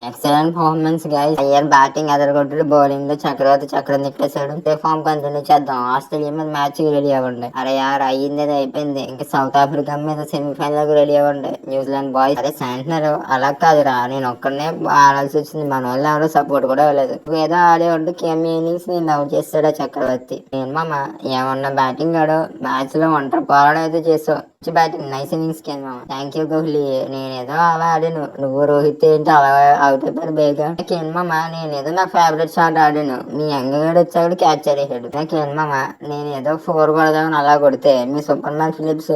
Excellent performance guys. Iyer batting ఎదరగొట్టాడు, bowling లో చక్రవర్తి చక్రం తిప్పేశాడు. ఇదే ఫామ్ కంటిన్యూ చేద్దాం. ఆస్ట్రేలియా మీద మ్యాచ్ రెడీ అవ్వండి. అరే యార్ అయ్యింది అయిపోయింది. ఇంకా సౌత్ ఆఫ్రికా మీద సెమీఫైనల్ కి రెడీ అవ్వండి న్యూజిలాండ్ బాయ్స్. అరే అంటున్నారు అలా కాదురా, నేను ఒక్కడనే ఆడాల్సి వచ్చింది, మన వాళ్ళు ఎవరో సపోర్ట్ కూడా ఇవ్వలేదు. ఏదో ఆడే ఉంటే కేమ్ ఇన్నింగ్స్ నేను అవుట్ చేస్తాడా చక్రవర్తి. నేను మామ ఏమన్నా బ్యాటింగ్ ఆడో మ్యాచ్ లో ఒంటరి పోరాటం అయితే చేసావు. Batting nice innings thank you Kohli. నేనేదో అలా ఆడాను, నువ్వు రోహిత్ ఏంటి అలా అవుట్ అయిపోయారు బేగా. నాకేమమ్మ నేనేదో నా ఫేవరెట్ షాట్ ఆడాను, మీ యంగగాడు వచ్చాడు క్యాచ్ ఆడేసాడు. నాకేమమ్మ నేనేదో 4 కొడదామని అలా కొడితే మీ సూపర్ మ్యాన్ ఫిలిప్స్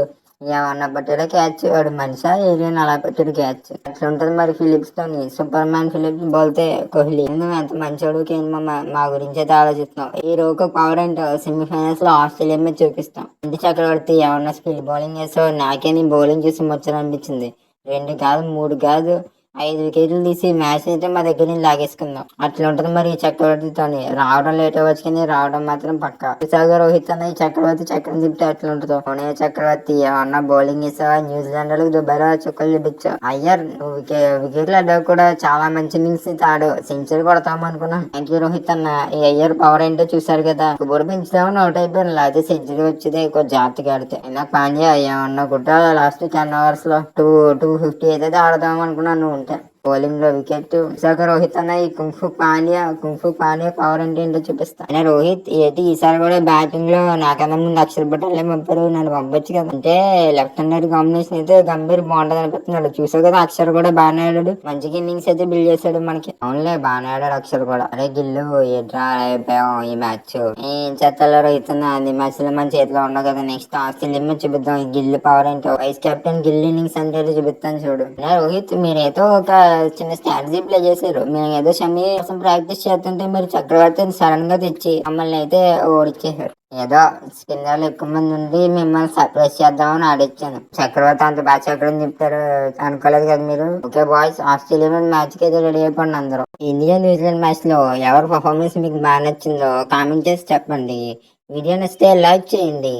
ఏమన్నా పెట్టాడో క్యాచ్. వాడు మనిషా ఏరియన్ అలా పెట్టాడు క్యాచ్. అట్లా ఉంటది మరి ఫిలిప్స్ తోని. సూపర్ మ్యాన్ ఫిలిప్స్ బోల్తే కోహ్లీ. నువ్వు ఎంత మంచోడు కేమమ్మ, మా గురించి అయితే ఆలోచిస్తున్నావు. ఈ రోజు పవర్ ఏంటో సెమీఫైనల్స్ లో ఆస్ట్రేలియా మీద చూపిస్తాం. ఇంటి చక్రవర్తి ఏమన్నా స్పిల్ బౌలింగ్ వేసావు. నాకే నీ బౌలింగ్ చూసి ముచ్చట అనిపించింది. 2 కాదు 3 కాదు 5 వికెట్లు తీసి మ్యాచ్ అయితే మా దగ్గర నుంచి లాగేసుకుందాం. అట్లా ఉంటది మరి ఈ చక్రవర్తితోని. రావడం లేట్ అవ్వచ్చు కానీ రావడం మాత్రం పక్కా. విశాఖ రోహిత్ అన్న ఈ చక్రవర్తి చక్రం తిప్పితే ఎట్లా ఉంటుందో. పుణే చక్రవర్తి ఏమన్నా బౌలింగ్ వేసావా, న్యూజిలాండ్ వాళ్ళకి దుబారా చుక్కలు చూపించావు. అయ్యర్ నువ్వు వికెట్లు అడ్డా కూడా చాలా మంచి ఇన్నింగ్స్ తాడు, సెంచరీ కొడతాం అనుకున్నా. థ్యాంక్ యూ రోహిత్ అన్న. ఈ అయ్యర్ పవర్ ఏంటో చూసారు కదా, బోర్డు పెంచుదామని అవుట్ అయిపోయాను, లేకపోతే సెంచరీ వచ్చేది కొంచెం జాగ్రత్తగా ఆడితే. ఇలా పాండ్యా ఏమన్నా కూడా లాస్ట్ 10 overs లో 250 అయితే ఆడదాం అనుకున్నాను నువ్వు ఉంటే. బౌలింగ్ లో వికెట్. విశాఖ రోహిత్ అన్న ఈ కుంఫు పాండ్యా పవర్ అంటే ఏంటో చూపిస్తా. అయినా రోహిత్ ఏంటి ఈసారి కూడా బ్యాటింగ్ లో నాకన్నా ముందు అక్షర్ పటేల్ పంపారు, నన్ను పంపొచ్చు కదా. అంటే లెఫ్ట్ హ్యాండర్ కాంబినేషన్ అయితే గంభీర్ బాగుంటది అనిపిస్తున్నాడు. చూసావు కదా అక్షర్ కూడా బాగానే ఆడాడు, మంచిగా ఇన్నింగ్స్ అయితే బిల్డ్ చేశాడు మనకి. అవునులే బాగానే ఆడాడు అక్షర్ కూడా. అరే గిల్లు ఎట్లా అయిపోయాం ఈ మ్యాచ్. ఏం చేస్తాలో రోహిత్ అన్న, అన్ని మ్యాచ్ లో మన చేతిలో ఉండవు కదా. నెక్స్ట్ ఆస్ట్రేలియా మీద చూపిద్దాం ఈ గిల్లు పవర్ ఏంటో. వైస్ కెప్టెన్ గిల్ ఇన్నింగ్స్ అంటే చూపిస్తాను చూడు. రోహిత్ మీరేదో ఒక చిన్న స్ట్రాటజీ ప్లే చేశారు. మేము ఏదో షమీ కోసం ప్రాక్టీస్ చేస్తుంటే మీరు చక్రవర్తిని సడన్ గా తెచ్చి మమ్మల్ని అయితే ఓడిచ్చేసారు. ఏదో స్పిన్నర్లు ఎక్కువ మంది ఉండి మిమ్మల్ని సర్ప్రైజ్ చేద్దామని ఆడిచ్చాను. చక్రవర్తి అంత బాగా చక్రం చెప్తారు అనుకోలేదు కదా మీరు. ఓకే బాయ్స్, ఆస్ట్రేలియా మీద మ్యాచ్ కి అయితే రెడీ అయిపోండి అందరూ. ఇండియా న్యూజిలాండ్ మ్యాచ్ లో ఎవరి పర్ఫార్మెన్స్ మీకు బాగా నచ్చిందో కామెంట్ చేసి చెప్పండి. వీడియో నచ్చితే లైక్ చేయండి.